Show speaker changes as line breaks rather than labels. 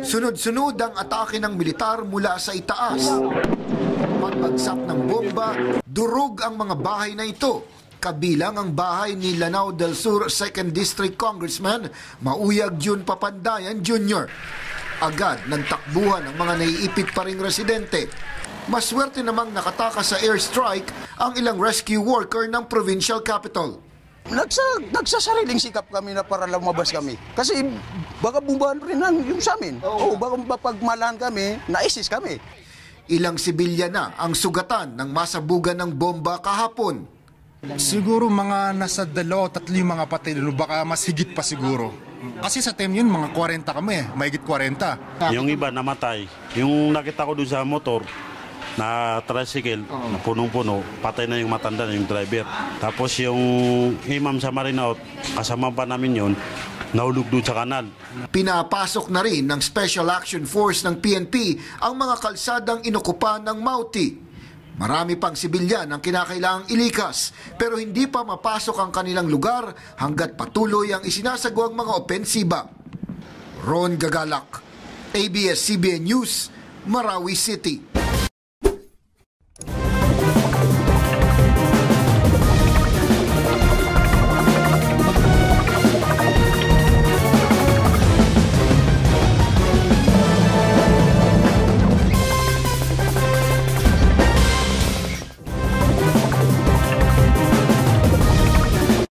Sunod-sunod ang atake ng militar mula sa itaas. Pagbagsak ng bomba, durog ang mga bahay na ito, kabilang ang bahay ni Lanao del Sur 2nd District Congressman Mauyag Jun Papandayan Jr. Agad nagtakbuhan ang mga naiipit pa ring residente. Maswerte namang nakatakas sa airstrike ang ilang rescue worker ng provincial capital.
Nagsasariling sikap kami na para lumabas kami. Kasi baka bumbahan rin yung sa amin. O baka mapagmalahan kami, naisis kami.
Ilang sibilya na ang sugatan ng masabugan ng bomba kahapon.
Siguro mga nasa 2-3 yung mga patay doon, baka mas higit pa siguro. Kasi sa time yun, mga 40 kami, mahigit 40.
Yung iba namatay. Yung nakita ko doon sa motor, na tricycle, na punong-puno, patay na yung matanda na yung driver. Tapos yung imam sa Marinaot, kasama pa namin yun, nahulog doon sa kanal.
Pinapasok na rin ng Special Action Force ng PNP ang mga kalsadang inokupan ng Mauti. Marami pang sibilyan ang kinakailangang ilikas, pero hindi pa mapasok ang kanilang lugar hanggat patuloy ang isinasagawang mga opensiba. Ron Gagalak, ABS-CBN News, Marawi City.